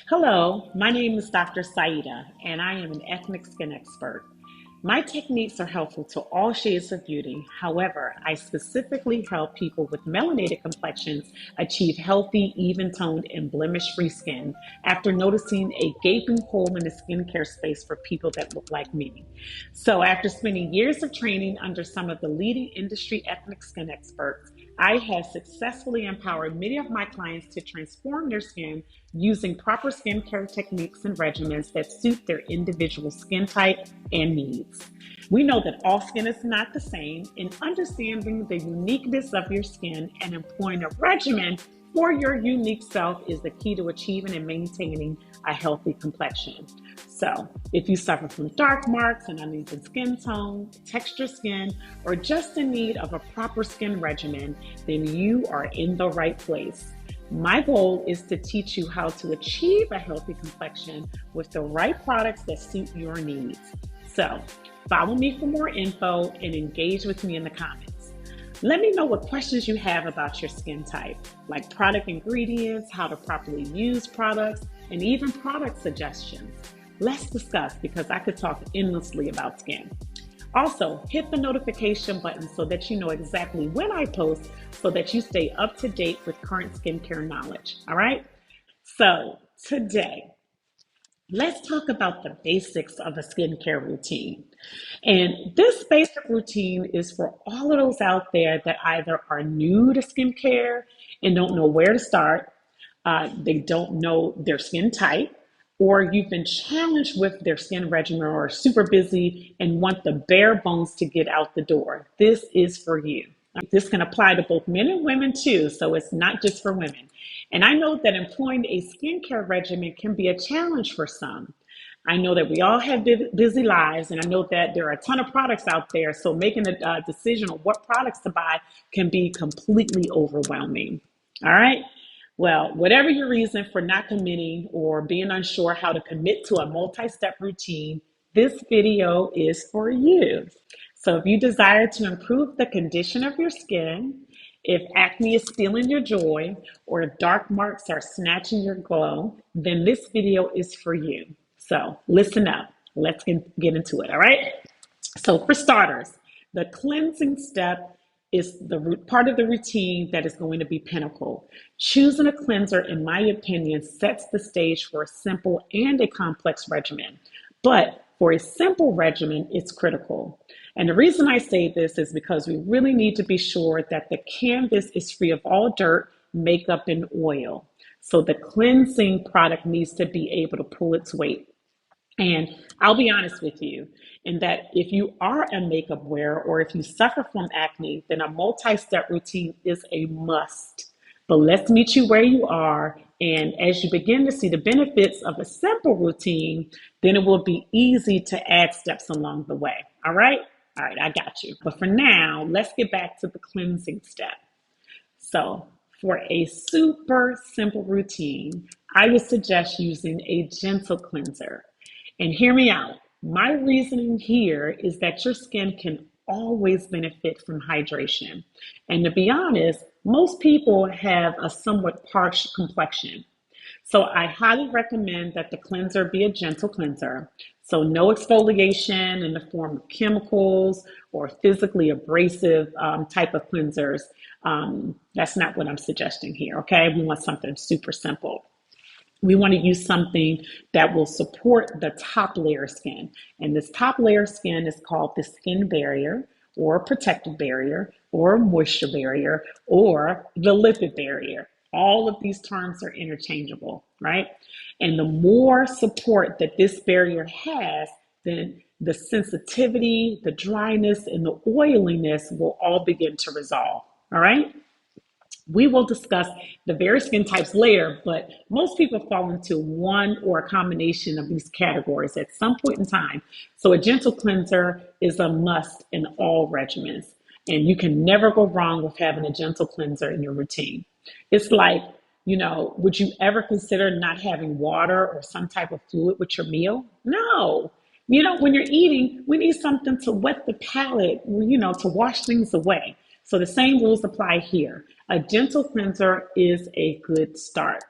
Hello, my name is Dr. Saida, and I am an ethnic skin expert. My techniques are helpful to all shades of beauty. However, I specifically help people with melanated complexions achieve healthy, even toned, and blemish free skin after noticing a gaping hole in the skincare space for people that look like me. So, after spending years of training under some of the leading industry ethnic skin experts, I have successfully empowered many of my clients to transform their skin using proper skincare techniques and regimens that suit their individual skin type and needs. We know that all skin is not the same, and understanding the uniqueness of your skin and employing a regimen for your unique self is the key to achieving and maintaining a healthy complexion. So, if you suffer from dark marks, an uneven skin tone, texture skin, or just in need of a proper skin regimen, then you are in the right place. My goal is to teach you how to achieve a healthy complexion with the right products that suit your needs. So, follow me for more info and engage with me in the comments. Let me know what questions you have about your skin type, like product ingredients, how to properly use products, and even product suggestions. Let's discuss because I could talk endlessly about skin. Also, hit the notification button so that you know exactly when I post so that you stay up to date with current skincare knowledge. All right? So, today, let's talk about the basics of a skincare routine. And this basic routine is for all of those out there that either are new to skincare and don't know where to start, they don't know their skin type, or you've been challenged with their skin regimen or are super busy and want the bare bones to get out the door. This is for you. This can apply to both men and women too, so it's not just for women. And I know that employing a skincare regimen can be a challenge for some. I know that we all have busy lives, and I know that there are a ton of products out there, so making a decision on what products to buy can be completely overwhelming. All right? Well, whatever your reason for not committing or being unsure how to commit to a multi-step routine, this video is for you. So if you desire to improve the condition of your skin, if acne is stealing your joy, or if dark marks are snatching your glow, then this video is for you. So listen up. Let's get into it, all right? So for starters, the cleansing step is the part of the routine that is going to be pinnacle. Choosing a cleanser, in my opinion, sets the stage for a simple and a complex regimen. But for a simple regimen, it's critical. And the reason I say this is because we really need to be sure that the canvas is free of all dirt, makeup, and oil. So the cleansing product needs to be able to pull its weight. And I'll be honest with you, in that if you are a makeup wearer or if you suffer from acne, then a multi-step routine is a must. But let's meet you where you are. And as you begin to see the benefits of a simple routine, then it will be easy to add steps along the way. All right? All right, I got you. But for now, let's get back to the cleansing step. So for a super simple routine, I would suggest using a gentle cleanser. And hear me out. My reasoning here is that your skin can always benefit from hydration. And to be honest, most people have a somewhat parched complexion. So I highly recommend that the cleanser be a gentle cleanser. So no exfoliation in the form of chemicals or physically abrasive type of cleansers. That's not what I'm suggesting here, okay? We want something super simple. We want to use something that will support the top layer skin. And this top layer skin is called the skin barrier or protective barrier or moisture barrier or the lipid barrier. All of these terms are interchangeable, right? And the more support that this barrier has, then the sensitivity, the dryness, and the oiliness will all begin to resolve, all right? We will discuss the various skin types later, but most people fall into one or a combination of these categories at some point in time. So a gentle cleanser is a must in all regimens. And you can never go wrong with having a gentle cleanser in your routine. It's like, would you ever consider not having water or some type of fluid with your meal? No. When you're eating, we need something to wet the palate, to wash things away. So the same rules apply here. A gentle cleanser is a good start.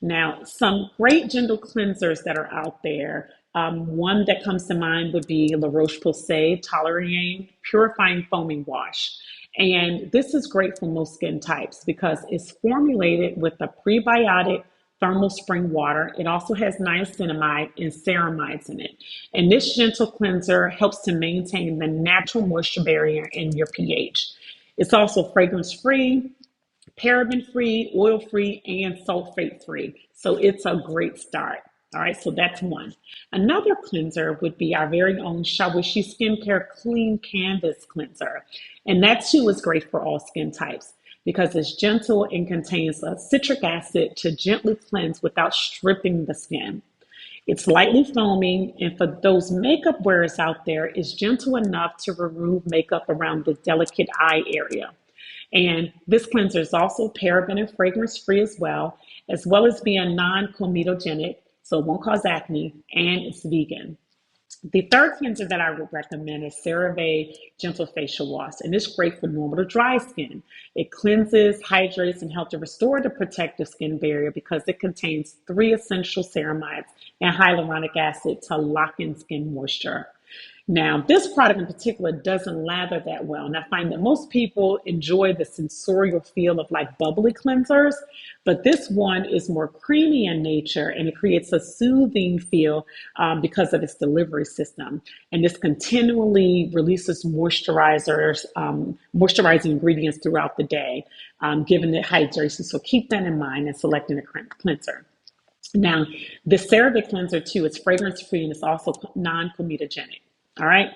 Now, some great gentle cleansers that are out there. One that comes to mind would be La Roche-Posay Toleriane Purifying Foaming Wash. And this is great for most skin types because it's formulated with a prebiotic thermal spring water. It also has niacinamide and ceramides in it. And this gentle cleanser helps to maintain the natural moisture barrier in your pH. It's also fragrance free, paraben free, oil free, and sulfate free. So it's a great start. All right, so that's one. Another cleanser would be our very own Shawishi Skincare Clean Canvas Cleanser. And that too is great for all skin types because it's gentle and contains a citric acid to gently cleanse without stripping the skin. It's lightly foaming, and for those makeup wearers out there, it's gentle enough to remove makeup around the delicate eye area. And this cleanser is also paraben and fragrance free as well as being non-comedogenic, so it won't cause acne, and it's vegan. The third cleanser that I would recommend is CeraVe Gentle Facial Wash, and it's great for normal to dry skin. It cleanses, hydrates, and helps to restore the protective skin barrier because it contains 3 essential ceramides and hyaluronic acid to lock in skin moisture. Now, this product in particular doesn't lather that well, and I find that most people enjoy the sensorial feel of like bubbly cleansers, but this one is more creamy in nature and it creates a soothing feel because of its delivery system. And this continually releases moisturizing ingredients throughout the day, giving it hydration. So keep that in mind in selecting a cleanser. Now, the CeraVe cleanser too, it's fragrance free and it's also non-comedogenic. All right.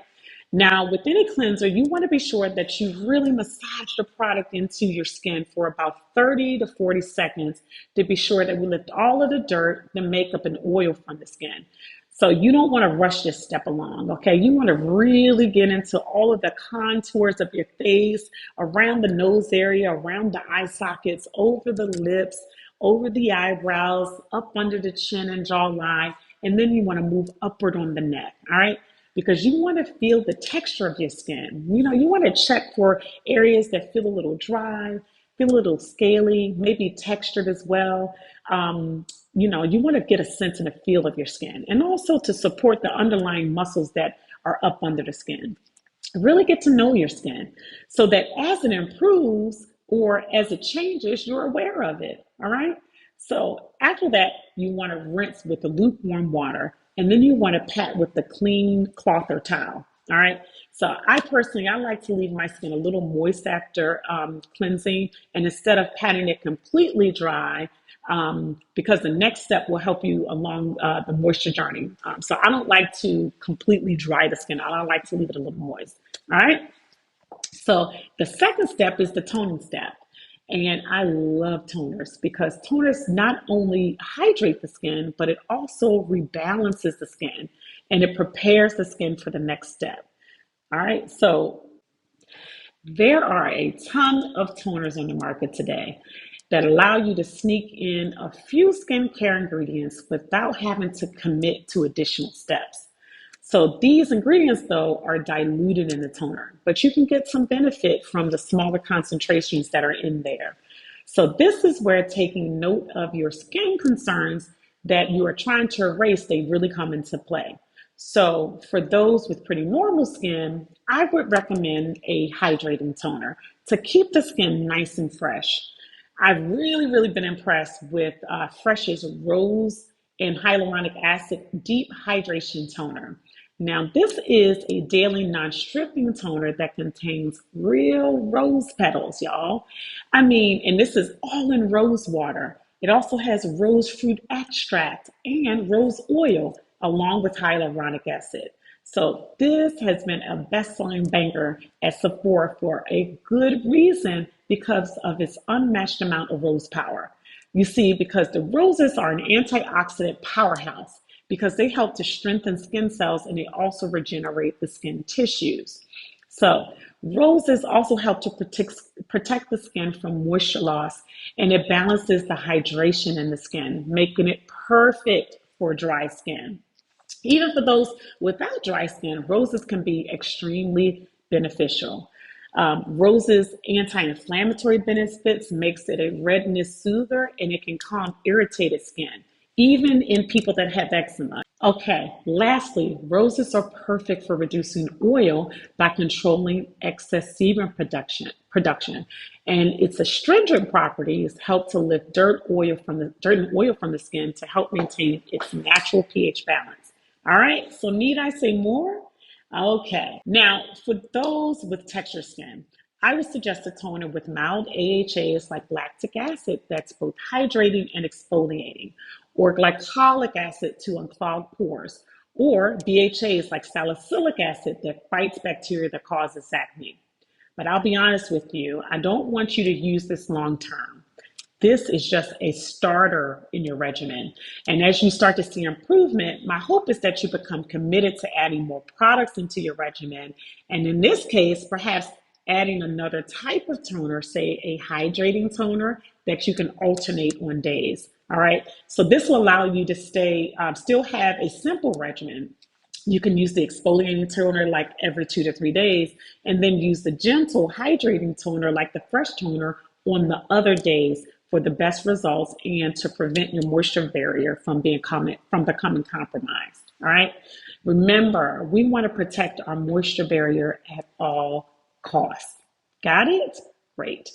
Now, with any cleanser, you want to be sure that you really massage the product into your skin for about 30 to 40 seconds to be sure that we lift all of the dirt, the makeup, and oil from the skin. So you don't want to rush this step along, okay? You want to really get into all of the contours of your face, around the nose area, around the eye sockets, over the lips, over the eyebrows, up under the chin and jawline, and then you want to move upward on the neck, all right? Because you want to feel the texture of your skin. You know, you want to check for areas that feel a little dry, feel a little scaly, maybe textured as well. You want to get a sense and a feel of your skin and also to support the underlying muscles that are up under the skin. Really get to know your skin so that as it improves or as it changes, you're aware of it. All right. So after that, you want to rinse with the lukewarm water and then you want to pat with the clean cloth or towel. All right. So I like to leave my skin a little moist after cleansing. And instead of patting it completely dry, because the next step will help you along the moisture journey. So I don't like to completely dry the skin. I like to leave it a little moist. All right. So the second step is the toning step. And I love toners because toners not only hydrate the skin, but it also rebalances the skin and it prepares the skin for the next step. All right. So there are a ton of toners on the market today that allow you to sneak in a few skincare ingredients without having to commit to additional steps. So these ingredients, though, are diluted in the toner, but you can get some benefit from the smaller concentrations that are in there. So this is where taking note of your skin concerns that you are trying to erase, they really come into play. So for those with pretty normal skin, I would recommend a hydrating toner to keep the skin nice and fresh. I've really been impressed with Fresh's Rose and Hyaluronic Acid Deep Hydration Toner. Now, this is a daily non-stripping toner that contains real rose petals, y'all. I mean, and this is all in rose water. It also has rose fruit extract and rose oil along with hyaluronic acid. So this has been a best-selling banger at Sephora for a good reason because of its unmatched amount of rose power. You see, because the roses are an antioxidant powerhouse because they help to strengthen skin cells and they also regenerate the skin tissues. So roses also help to protect the skin from moisture loss and it balances the hydration in the skin, making it perfect for dry skin. Even for those without dry skin, roses can be extremely beneficial. Rose's anti-inflammatory benefits makes it a redness soother, and it can calm irritated skin, even in people that have eczema. Okay, lastly, roses are perfect for reducing oil by controlling excess sebum production. And its astringent properties help to lift dirt and oil from the skin to help maintain its natural pH balance. All right, so need I say more? Okay, now for those with texture skin, I would suggest a toner with mild AHAs like lactic acid that's both hydrating and exfoliating, or glycolic acid to unclog pores, or BHAs like salicylic acid that fights bacteria that causes acne. But I'll be honest with you, I don't want you to use this long term. This is just a starter in your regimen. And as you start to see improvement, my hope is that you become committed to adding more products into your regimen. And in this case, perhaps adding another type of toner, say a hydrating toner that you can alternate on days. All right. So this will allow you to still have a simple regimen. You can use the exfoliating toner like every 2 to 3 days, and then use the gentle hydrating toner like the fresh toner on the other days for the best results and to prevent your moisture barrier from becoming compromised. All right. Remember, we want to protect our moisture barrier at all costs. Got it? Great.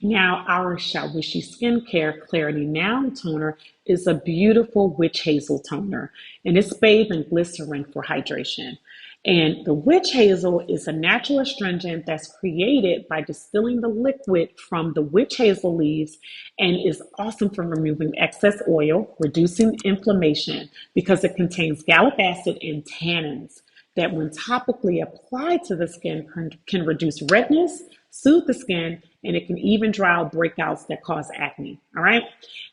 Now, our Shawishi Skincare Clarity Now toner is a beautiful witch hazel toner, and it's bathed in glycerin for hydration. And the witch hazel is a natural astringent that's created by distilling the liquid from the witch hazel leaves and is awesome for removing excess oil, reducing inflammation because it contains gallic acid and tannins that when topically applied to the skin can reduce redness, soothe the skin, and it can even dry out breakouts that cause acne. All right.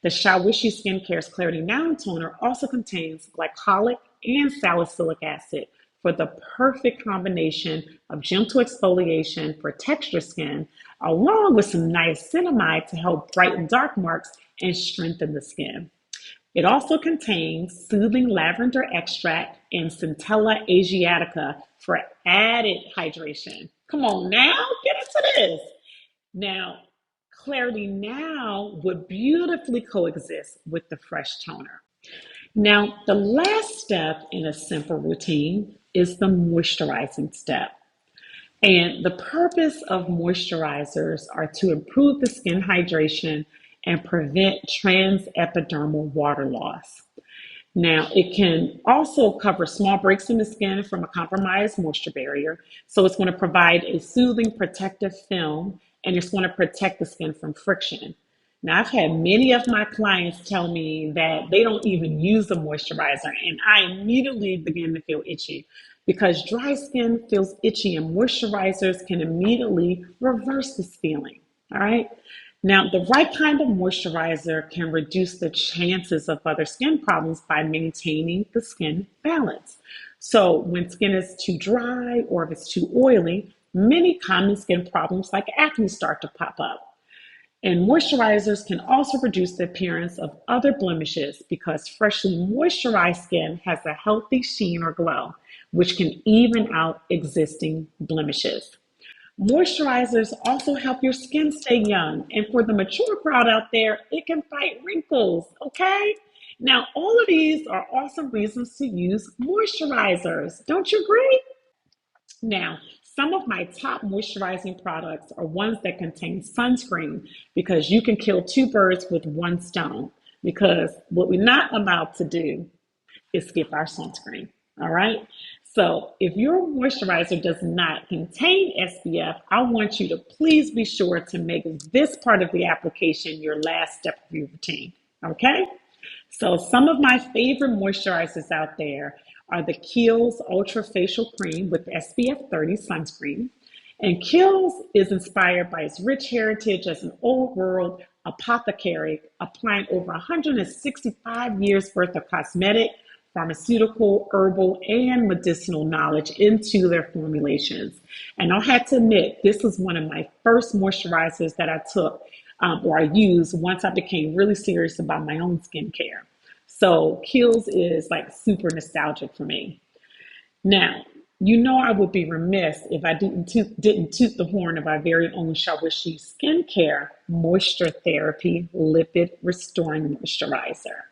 The Shawishi Skincare's Clarity Now toner also contains glycolic and salicylic acid for the perfect combination of gentle exfoliation for texture skin, along with some niacinamide to help brighten dark marks and strengthen the skin. It also contains soothing lavender extract and Centella asiatica for added hydration. Come on now, get into this. Now, Clarity Now would beautifully coexist with the fresh toner. Now, the last step in a simple routine is the moisturizing step. And the purpose of moisturizers are to improve the skin hydration and prevent transepidermal water loss. Now, it can also cover small breaks in the skin from a compromised moisture barrier. So it's going to provide a soothing protective film and it's going to protect the skin from friction. Now, I've had many of my clients tell me that they don't even use the moisturizer, and I immediately begin to feel itchy because dry skin feels itchy, and moisturizers can immediately reverse this feeling. All right. Now, the right kind of moisturizer can reduce the chances of other skin problems by maintaining the skin balance. So, when skin is too dry or if it's too oily, many common skin problems like acne start to pop up. And moisturizers can also reduce the appearance of other blemishes because freshly moisturized skin has a healthy sheen or glow, which can even out existing blemishes. Moisturizers also help your skin stay young. And for the mature crowd out there, it can fight wrinkles, okay? Now, all of these are awesome reasons to use moisturizers. Don't you agree? Now, some of my top moisturizing products are ones that contain sunscreen because you can kill two birds with one stone. Because what we're not allowed to do is skip our sunscreen. All right. So if your moisturizer does not contain SPF, I want you to please be sure to make this part of the application your last step of your routine. Okay. So some of my favorite moisturizers out there are the Kiehl's Ultra Facial Cream with SPF 30 sunscreen. And Kiehl's is inspired by its rich heritage as an old world apothecary, applying over 165 years worth of cosmetic, pharmaceutical, herbal, and medicinal knowledge into their formulations. And I had to admit, this was one of my first moisturizers that I took or I used once I became really serious about my own skincare. So Kiehl's is like super nostalgic for me. Now, You know I would be remiss if I didn't toot the horn of our very own Shawishi Skincare Moisture Therapy Lipid Restoring Moisturizer.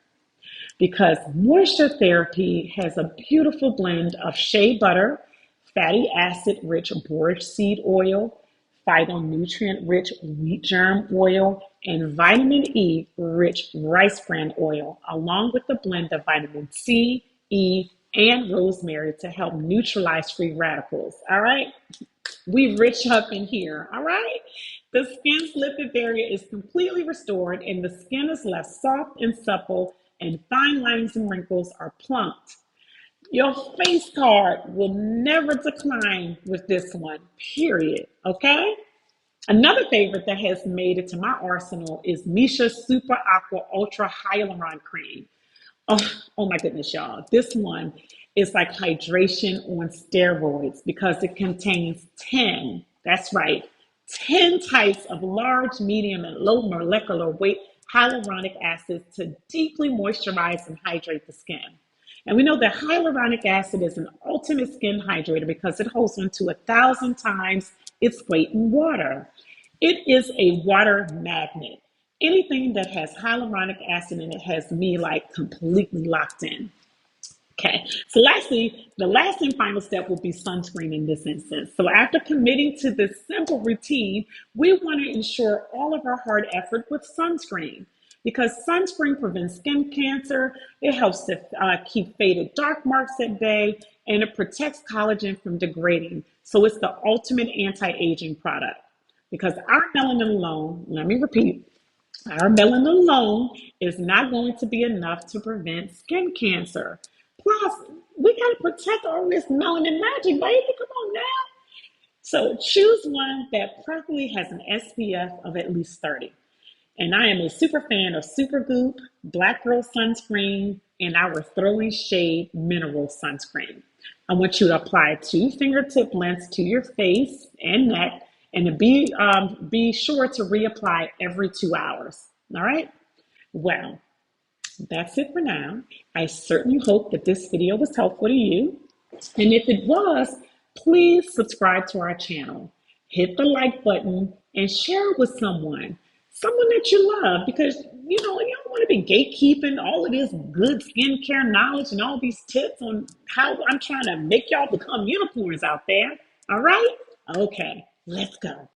Because moisture therapy has a beautiful blend of shea butter, fatty acid rich borage seed oil, phytonutrient rich wheat germ oil, and vitamin E rich rice bran oil, along with a blend of vitamin C, E, and rosemary to help neutralize free radicals. All right. We rich up in here, all right? The skin's lipid barrier is completely restored and the skin is left soft and supple and fine lines and wrinkles are plumped. Your face card will never decline with this one, period, okay? Another favorite that has made it to my arsenal is Misha Super Aqua Ultra Hyaluron Cream. Oh, oh my goodness, y'all. This one is like hydration on steroids because it contains 10, that's right, 10 types of large, medium, and low molecular weight hyaluronic acids to deeply moisturize and hydrate the skin. And we know that hyaluronic acid is an ultimate skin hydrator because it holds on to 1,000 times its weight in water. It is a water magnet. Anything that has hyaluronic acid in it has me like completely locked in. Okay, so lastly, the last and final step will be sunscreen in this instance. So after committing to this simple routine, we want to ensure all of our hard effort with sunscreen because sunscreen prevents skin cancer, it helps to keep faded dark marks at bay, and it protects collagen from degrading. So it's the ultimate anti-aging product because our melanin alone, let me repeat, our melanin alone is not going to be enough to prevent skin cancer. Plus, we got to protect all this melanin magic, baby. Come on now. So choose one that preferably has an SPF of at least 30. And I am a super fan of Supergoop, Black Girl Sunscreen, and our Throwing Shade Mineral Sunscreen. I want you to apply 2 fingertip lengths to your face and neck, and to be sure to reapply every 2 hours. All right. Well, that's it for now. I certainly hope that this video was helpful to you. And if it was, please subscribe to our channel, hit the like button, and share it with someone that you love, because you don't want to be gatekeeping all of this good skincare knowledge and all these tips on how I'm trying to make y'all become unicorns out there. All right? Okay, let's go.